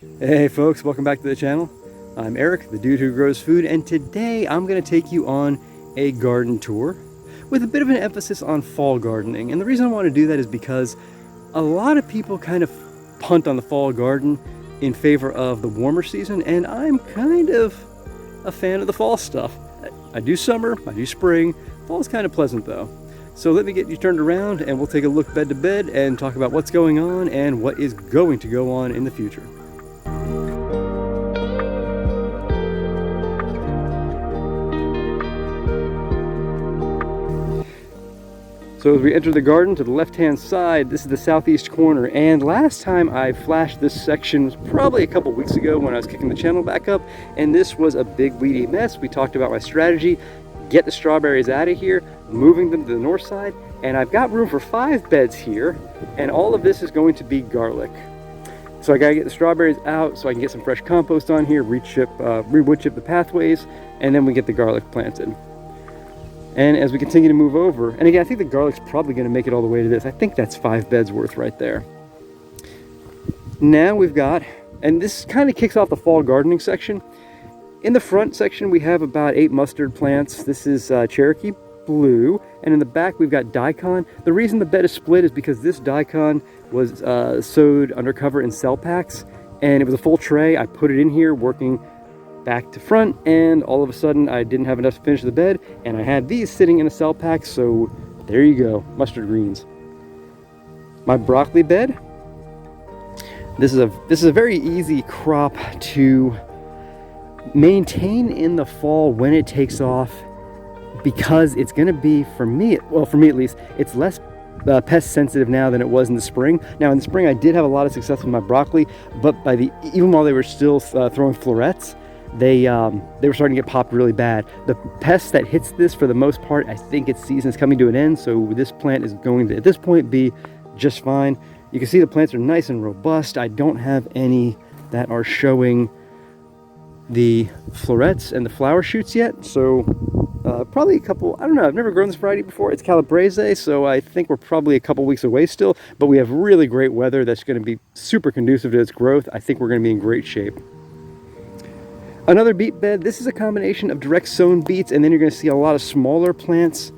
Hey folks, welcome back to the channel. I'm Eric, the dude who grows food, and today I'm going to take you on a garden tour with a bit of an emphasis on fall gardening. And the reason I want to do that is because a lot of people kind of punt on the fall garden in favor of the warmer season, and I'm kind of a fan of the fall stuff. I do summer, I do spring. Fall is kind of pleasant though. So let me get you turned around and we'll take a look bed to bed and talk about what's going on and what is going to go on in the future. So as we enter the garden to the left-hand side, this is the southeast corner, and last time I flashed this section was probably a couple weeks ago when I was kicking the channel back up, and this was a big weedy mess. We talked about my strategy, get the strawberries out of here, moving them to the north side, and I've got room for 5 beds here, and all of this is going to be garlic. So I gotta get the strawberries out so I can get some fresh compost on here, wood chip the pathways, and then we get the garlic planted. And as we continue to move over, and again, I think the garlic's probably going to make it all the way to this. I think that's 5 beds worth right there. Now we've got, and this kind of kicks off the fall gardening section. In the front section, we have about 8 mustard plants. This is Cherokee Blue, and in the back we've got daikon. The reason the bed is split is because this daikon was sowed undercover in cell packs, and it was a full tray. I put it in here working back to front, and all of a sudden I didn't have enough to finish the bed, and I had these sitting in a cell pack, so there you go, mustard greens. My broccoli bed, this is a very easy crop to maintain in the fall when it takes off, because it's going to be, for me at least, it's less pest sensitive now than it was in the spring. Now in the spring I did have a lot of success with my broccoli, but even while they were still throwing florets, they were starting to get popped really bad. The pest that hits this, for the most part, I think its season is coming to an end, so this plant is going to, at this point, be just fine. You can see the plants are nice and robust. I don't have any that are showing the florets and the flower shoots yet, so probably a couple, I don't know, I've never grown this variety before. It's Calabrese, so I think we're probably a couple weeks away still, but we have really great weather that's going to be super conducive to its growth. I think we're going to be in great shape. Another beet bed, this is a combination of direct sown beets, and then you're going to see a lot of smaller plants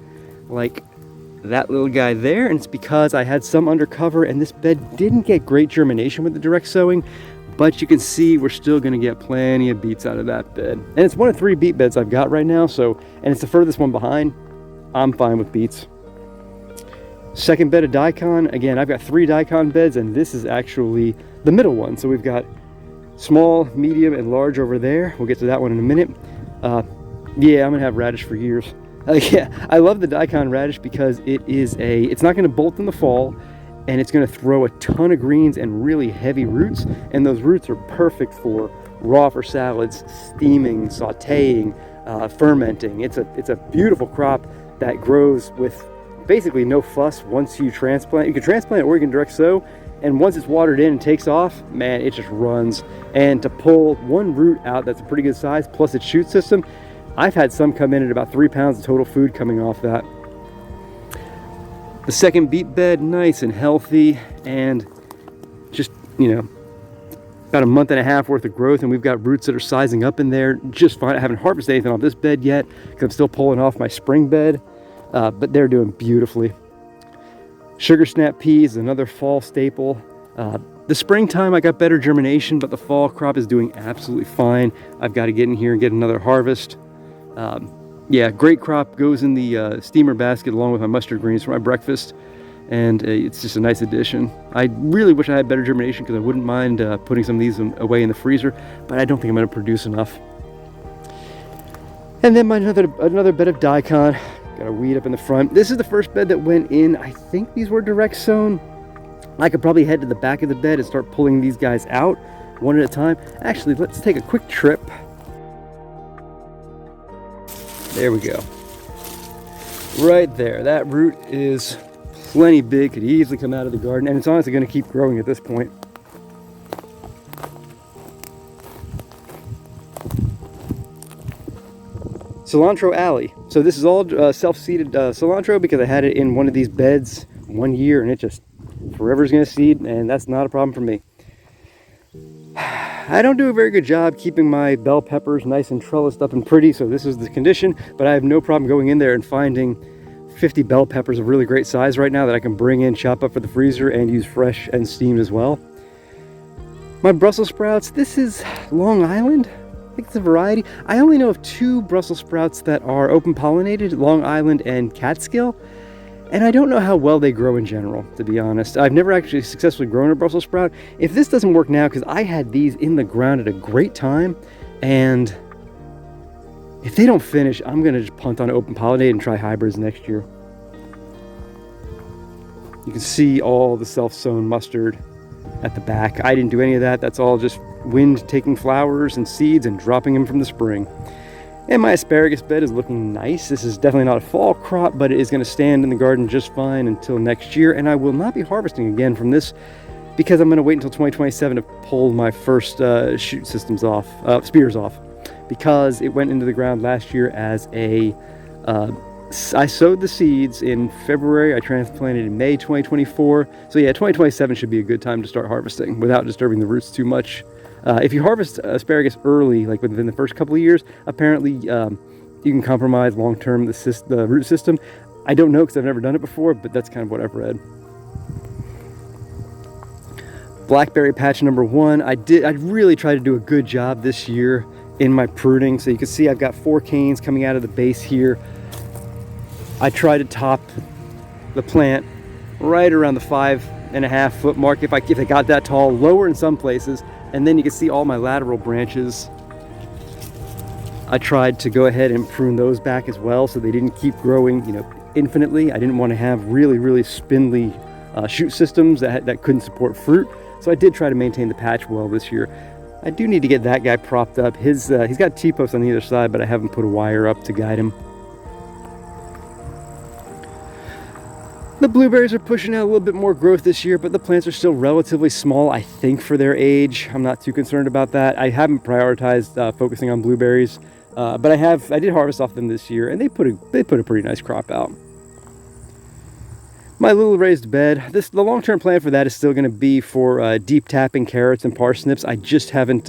like that little guy there, and it's because I had some undercover, and this bed didn't get great germination with the direct sowing, but you can see we're still going to get plenty of beets out of that bed. And it's one of 3 beet beds I've got right now, so, and it's the furthest one behind. I'm fine with beets. Second bed of daikon, again, I've got 3 daikon beds, and this is actually the middle one, so we've got small, medium, and large over there. We'll get to that one in a minute. Yeah, I'm gonna have radish for years. Yeah, I love the daikon radish because it's not gonna bolt in the fall, and it's gonna throw a ton of greens and really heavy roots, and those roots are perfect for raw for salads, steaming, sauteing, fermenting. It's a beautiful crop that grows with basically no fuss once you transplant. You can transplant or you can direct sow, and once it's watered in and takes off, man, it just runs. And to pull one root out that's a pretty good size, plus its shoot system, I've had some come in at about 3 pounds of total food coming off that. The second beet bed, nice and healthy, and just, you know, about a month and a half worth of growth, and we've got roots that are sizing up in there just fine. I haven't harvested anything off this bed yet because I'm still pulling off my spring bed, but they're doing beautifully. Sugar snap peas, another fall staple. The springtime I got better germination, but the fall crop is doing absolutely fine. I've got to get in here and get another harvest. Yeah, great crop, goes in the steamer basket along with my mustard greens for my breakfast, and it's just a nice addition. I really wish I had better germination because I wouldn't mind putting some of these away in the freezer, but I don't think I'm going to produce enough. And then another bed of daikon. Got a weed up in the front. This is the first bed that went in. I think these were direct sown. I could probably head to the back of the bed and start pulling these guys out one at a time. Actually, let's take a quick trip. There we go. Right there. That root is plenty big. Could easily come out of the garden, and it's honestly going to keep growing at this point. Cilantro alley. So this is all self-seeded cilantro because I had it in one of these beds 1 year, and it just forever is going to seed, and that's not a problem for me. I don't do a very good job keeping my bell peppers nice and trellised up and pretty, so this is the condition, but I have no problem going in there and finding 50 bell peppers of really great size right now that I can bring in, chop up for the freezer, and use fresh and steamed as well. My Brussels sprouts, this is Long Island. I think it's a variety. I only know of 2 Brussels sprouts that are open pollinated, Long Island and Catskill. And I don't know how well they grow in general, to be honest. I've never actually successfully grown a Brussels sprout. If this doesn't work now, because I had these in the ground at a great time, and if they don't finish, I'm gonna just punt on open pollinate and try hybrids next year. You can see all the self-sown mustard at the back. I didn't do any of that. That's all just wind taking flowers and seeds and dropping them from the spring. And my asparagus bed is looking nice. This is definitely not a fall crop, but it is going to stand in the garden just fine until next year. And I will not be harvesting again from this because I'm going to wait until 2027 to pull my first shoot systems off, spears off, because it went into the ground last year as a, I sowed the seeds in February, I transplanted in May 2024. So yeah, 2027 should be a good time to start harvesting without disturbing the roots too much. If you harvest asparagus early, like within the first couple of years, apparently you can compromise long-term the root system. I don't know because I've never done it before, but that's kind of what I've read. Blackberry patch number 1. I really tried to do a good job this year in my pruning. So you can see I've got 4 canes coming out of the base here. I tried to top the plant right around the 5.5 foot mark if they got that tall, lower in some places. And then you can see all my lateral branches. I tried to go ahead and prune those back as well so they didn't keep growing, infinitely. I didn't want to have really, really spindly shoot systems that couldn't support fruit. So I did try to maintain the patch well this year. I do need to get that guy propped up. He's got T-posts on either side, but I haven't put a wire up to guide him. The blueberries are pushing out a little bit more growth this year, but the plants are still relatively small, I think, for their age. I'm not too concerned about that. I haven't prioritized focusing on blueberries, but I did harvest off them this year, and they put a pretty nice crop out. My little raised bed, the long-term plan for that is still going to be for deep tapping carrots and parsnips. I just haven't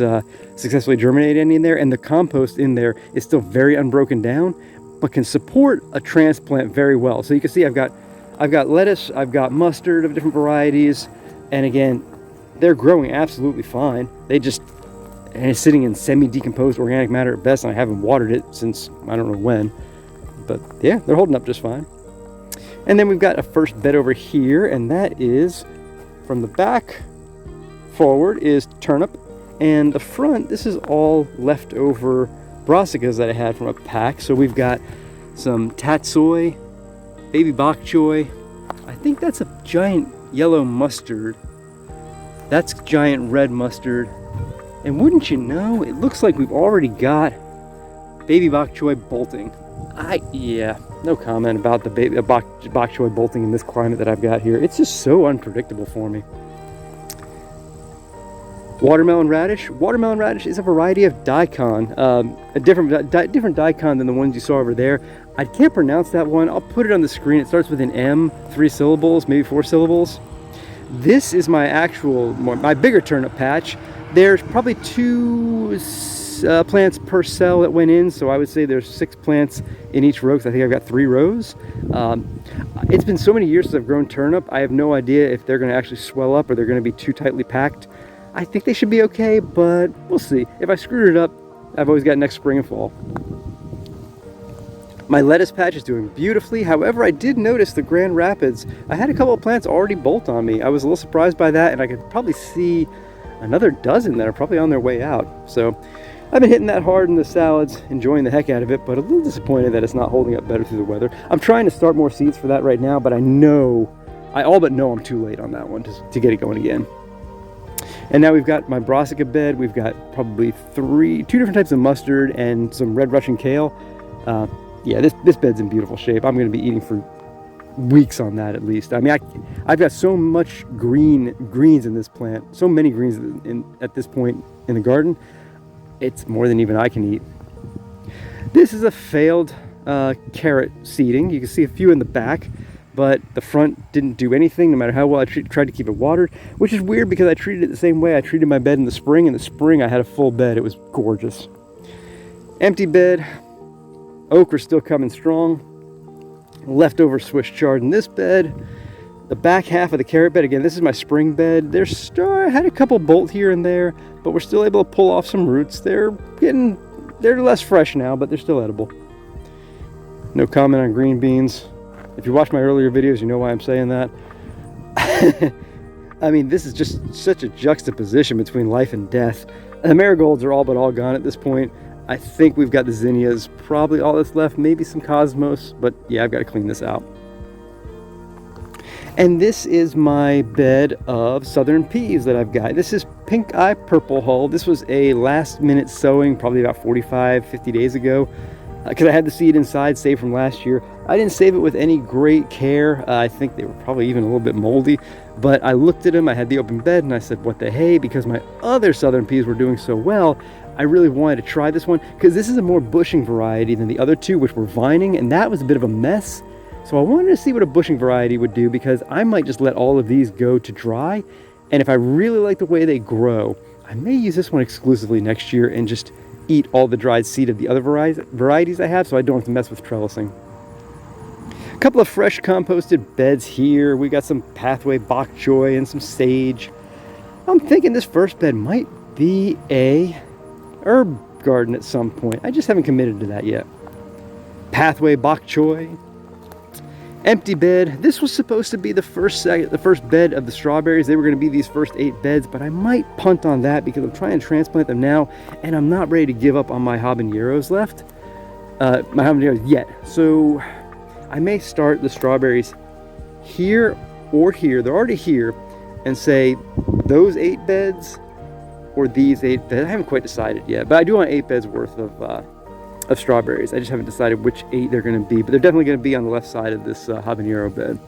successfully germinated any in there, and the compost in there is still very unbroken down, but can support a transplant very well. So you can see I've got lettuce, I've got mustard of different varieties, and again, they're growing absolutely fine. And it's sitting in semi-decomposed organic matter at best, and I haven't watered it since I don't know when. But yeah, they're holding up just fine. And then we've got a first bed over here, and that is, from the back forward is turnip, and the front, this is all leftover brassicas that I had from a pack. So we've got some tatsoi, baby bok choy. I think that's a giant yellow mustard. That's giant red mustard. And wouldn't you know, it looks like we've already got baby bok choy bolting. Yeah, no comment about the bok choy bolting in this climate that I've got here. It's just so unpredictable for me. Watermelon radish. Watermelon radish is a variety of daikon, a different daikon than the ones you saw over there. I can't pronounce that one. I'll put it on the screen. It starts with an M, 3 syllables, maybe 4 syllables. This is my bigger turnip patch. There's probably 2 plants per cell that went in, so I would say there's 6 plants in each row, because I think I've got 3 rows. It's been so many years since I've grown turnip, I have no idea if they're going to actually swell up or they're going to be too tightly packed. I think they should be okay, but we'll see. If I screwed it up, I've always got next spring and fall. My lettuce patch is doing beautifully. However, I did notice the Grand Rapids. I had a couple of plants already bolt on me. I was a little surprised by that, and I could probably see another dozen that are probably on their way out. So I've been hitting that hard in the salads, enjoying the heck out of it, but a little disappointed that it's not holding up better through the weather. I'm trying to start more seeds for that right now, but I all but know I'm too late on that one to get it going again. And now we've got my brassica bed. We've got probably 2 different types of mustard and some red Russian kale. Yeah, this bed's in beautiful shape. I'm going to be eating for weeks on that at least. I mean, I've got so much greens in this plant, so many greens at this point in the garden. It's more than even I can eat. This is a failed carrot seeding. You can see a few in the back. but the front didn't do anything no matter how well I tried to keep it watered, which is weird because I treated it the same way I treated my bed in the spring. In the spring I had a full bed. It was gorgeous. Empty bed. Okra still coming strong. Leftover Swiss chard in this bed. The back half of the carrot bed, again, this is my spring bed. I had a couple bolt here and there, but we're still able to pull off some roots. They're less fresh now, but they're still edible. No comment on green beans. If you watch my earlier videos, you know why I'm saying that. I mean, this is just such a juxtaposition between life and death. The marigolds are all but all gone at this point. I think we've got the zinnias, probably all that's left, maybe some cosmos, but yeah, I've got to clean this out. And this is my bed of southern peas that I've got. This is pink eye purple hull. This was a last minute sowing, probably about 50 days ago, because I had the seed inside saved from last year. I didn't save it with any great care. I think they were probably even a little bit moldy, but I looked at them, I had the open bed, and I said, what the hey, because my other southern peas were doing so well, I really wanted to try this one, because this is a more bushing variety than the other two, which were vining, and that was a bit of a mess. So I wanted to see what a bushing variety would do, because I might just let all of these go to dry, and if I really like the way they grow, I may use this one exclusively next year and just eat all the dried seed of the other varieties I have, so I don't have to mess with trellising. A couple of fresh composted beds here. We got some pathway bok choy and some sage. I'm thinking this first bed might be a herb garden at some point. I just haven't committed to that yet. Pathway bok choy. Empty bed. This was supposed to be the first bed of the strawberries. They were going to be these first 8 beds, but I might punt on that because I'm trying to transplant them now, and I'm not ready to give up on my habaneros left. My habaneros yet. So I may start the strawberries here or here. They're already here, and say those 8 beds or these 8 beds. I haven't quite decided yet, but I do want 8 beds worth of strawberries. I just haven't decided which 8 they're going to be, but they're definitely going to be on the left side of this habanero bed.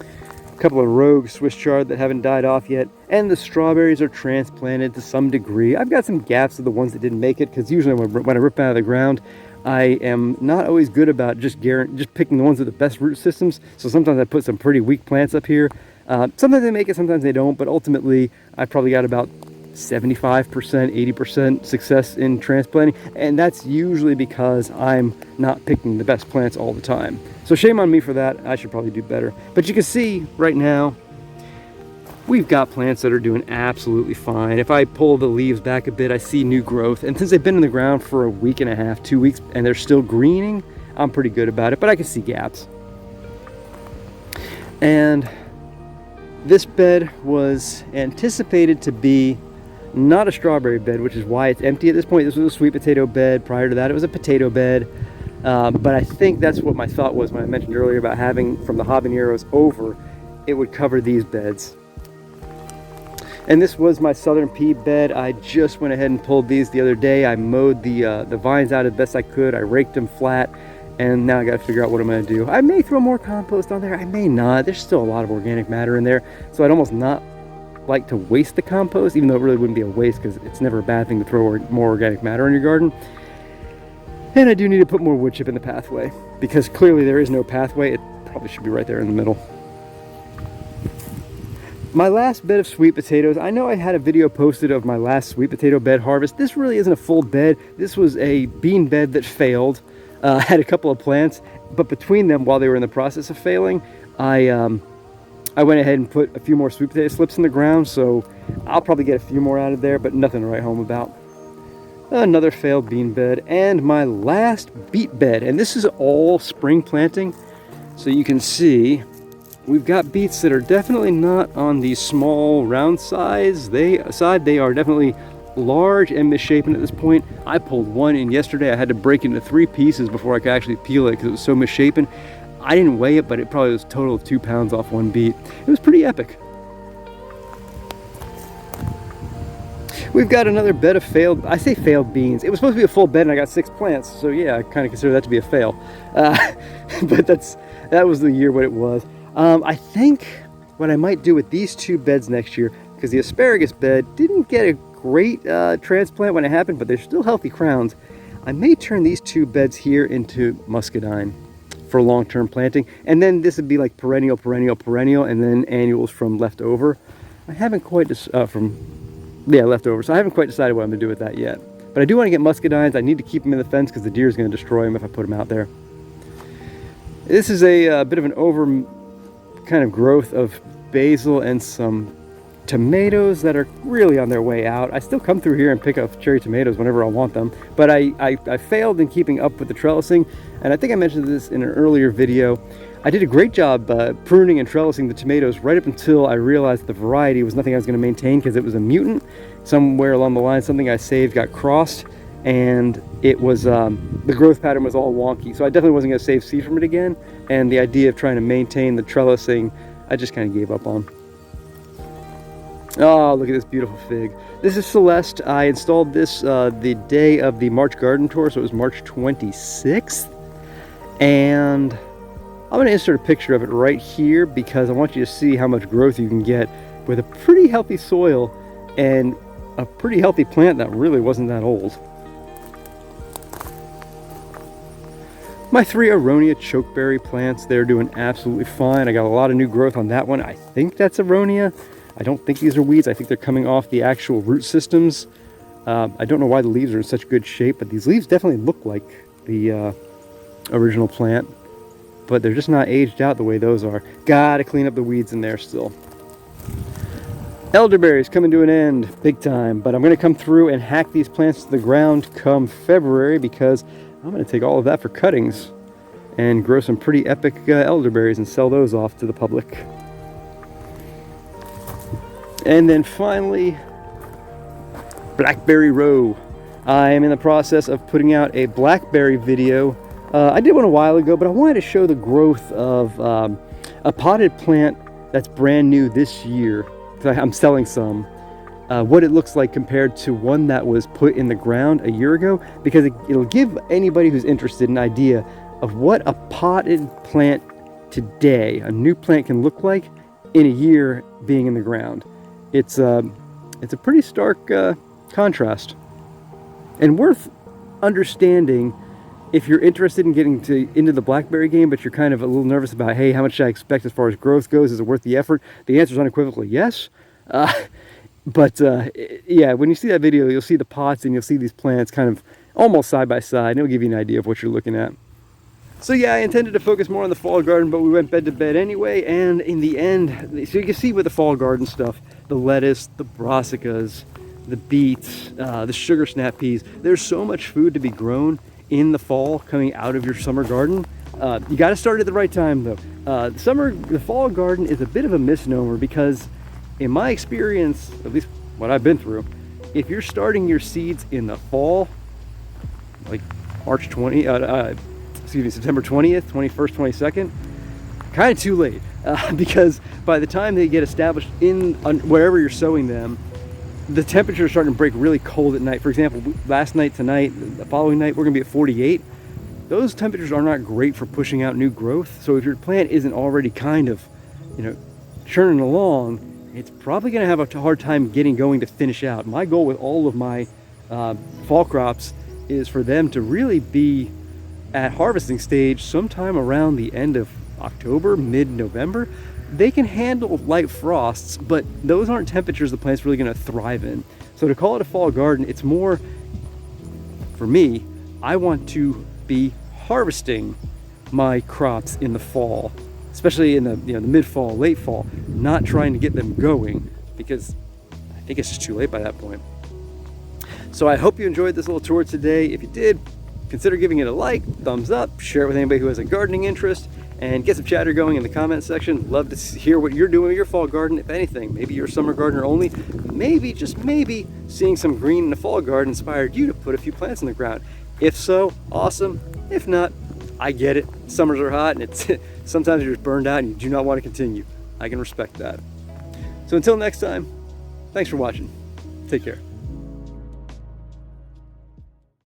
A couple of rogue Swiss chard that haven't died off yet, and the strawberries are transplanted to some degree. I've got some gaps of the ones that didn't make it, because usually when I rip them out of the ground, I am not always good about just picking the ones with the best root systems, so sometimes I put some pretty weak plants up here. Sometimes they make it, sometimes they don't, but ultimately I probably got about 75%, 80% success in transplanting, and that's usually because I'm not picking the best plants all the time. So shame on me for that. I should probably do better. But you can see right now we've got plants that are doing absolutely fine. If I pull the leaves back a bit, I see new growth, and since they've been in the ground for a week and a half, 2 weeks, and they're still greening, I'm pretty good about it, but I can see gaps. And this bed was anticipated to be not a strawberry bed, which is why it's empty at this point. This was a sweet potato bed. Prior to that, it was a potato bed. But I think that's what my thought was when I mentioned earlier about having from the habaneros over, it would cover these beds. And this was my southern pea bed. I just went ahead and pulled these the other day. I mowed the vines out as best I could. I raked them flat, and now I got to figure out what I'm going to do. I may throw more compost on there. I may not. There's still a lot of organic matter in there, so I'd almost not like to waste the compost, even though it really wouldn't be a waste because it's never a bad thing to throw more organic matter in your garden. And I do need to put more wood chip in the pathway, because clearly there is no pathway. It probably should be right there in the middle. My last bed of sweet potatoes, I know I had a video posted of my last sweet potato bed harvest. This really isn't a full bed. This was a bean bed that failed. Had a couple of plants, but between them, while they were in the process of failing, I went ahead and put a few more sweet potato slips in the ground, so I'll probably get a few more out of there, but nothing to write home about. Another failed bean bed, and my last beet bed, and this is all spring planting, so you can see we've got beets that are definitely not on the small round size. They are definitely large and misshapen at this point. I pulled one in yesterday. I had to break it into 3 pieces before I could actually peel it because it was so misshapen. I didn't weigh it, but it probably was a total of 2 pounds off one beet. It was pretty epic. We've got another bed of failed beans. It was supposed to be a full bed and I got 6 plants, so yeah, I kind of consider that to be a fail. But that was the year what it was. I think what I might do with these 2 beds next year, because the asparagus bed didn't get a great transplant when it happened, but they're still healthy crowns. I may turn these 2 beds here into muscadine for long-term planting. And then this would be like perennial, and then annuals from leftover. I haven't quite leftover. So I haven't quite decided what I'm gonna do with that yet. But I do want to get muscadines. I need to keep them in the fence because the deer is going to destroy them if I put them out there. This is a bit of an over kind of growth of basil and some tomatoes that are really on their way out. I still come through here and pick up cherry tomatoes whenever I want them, but I failed in keeping up with the trellising, and I think I mentioned this in an earlier video. I did a great job pruning and trellising the tomatoes right up until I realized the variety was nothing I was going to maintain because it was a mutant. Somewhere along the line, something I saved got crossed, and it was the growth pattern was all wonky. So I definitely wasn't going to save seed from it again, and the idea of trying to maintain the trellising, I just kind of gave up on. Oh, look at this beautiful fig. This is Celeste. I installed this the day of the March garden tour, so it was March 26th. And I'm going to insert a picture of it right here because I want you to see how much growth you can get with a pretty healthy soil and a pretty healthy plant that really wasn't that old. My 3 Aronia chokeberry plants, they're doing absolutely fine. I got a lot of new growth on that one. I think that's Aronia. I don't think these are weeds. I think they're coming off the actual root systems. I don't know why the leaves are in such good shape, but these leaves definitely look like the original plant, but they're just not aged out the way those are. Gotta clean up the weeds in there still. Elderberries coming to an end big time, but I'm going to come through and hack these plants to the ground come February because I'm going to take all of that for cuttings and grow some pretty epic elderberries and sell those off to the public. And then finally, blackberry row. I am in the process of putting out a blackberry video. I did one a while ago, but I wanted to show the growth of a potted plant that's brand new this year. I'm selling some. What it looks like compared to one that was put in the ground a year ago, because it'll give anybody who's interested an idea of what a potted plant today, a new plant, can look like in a year being in the ground. It's a pretty stark contrast, and worth understanding if you're interested in getting into the blackberry game, but you're kind of a little nervous about, hey, how much should I expect as far as growth goes? Is it worth the effort? The answer is unequivocally yes. Yeah, when you see that video, you'll see the pots and you'll see these plants kind of almost side by side, and it'll give you an idea of what you're looking at. So yeah, I intended to focus more on the fall garden, but we went bed to bed anyway, and in the end, so you can see with the fall garden stuff, the lettuce, the brassicas, the beets, the sugar snap peas, there's so much food to be grown in the fall coming out of your summer garden. You got to start at the right time though. The fall garden is a bit of a misnomer because in my experience, at least what I've been through, if you're starting your seeds in the fall, like September 20th, 21st, 22nd, kind of too late because by the time they get established in wherever you're sowing them, the temperatures are starting to break really cold at night. For example, last night, tonight, the following night, we're gonna be at 48. Those temperatures are not great for pushing out new growth. So if your plant isn't already kind of, churning along, it's probably gonna have a hard time getting going to finish out. My goal with all of my fall crops is for them to really be at harvesting stage sometime around the end of October, mid-November. They can handle light frosts, but those aren't temperatures the plant's really going to thrive in. So to call it a fall garden, it's more, for me, I want to be harvesting my crops in the fall, especially in the the mid-fall, late fall, not trying to get them going because I think it's just too late by that point. So I hope you enjoyed this little tour today. If you did, consider giving it a like, thumbs up, share it with anybody who has a gardening interest, and get some chatter going in the comment section. Love to hear what you're doing with your fall garden, if anything. Maybe you're a summer gardener only. Maybe, just maybe, seeing some green in the fall garden inspired you to put a few plants in the ground. If so, awesome. If not, I get it. Summers are hot, and sometimes you're just burned out and you do not want to continue. I can respect that. So until next time, thanks for watching. Take care.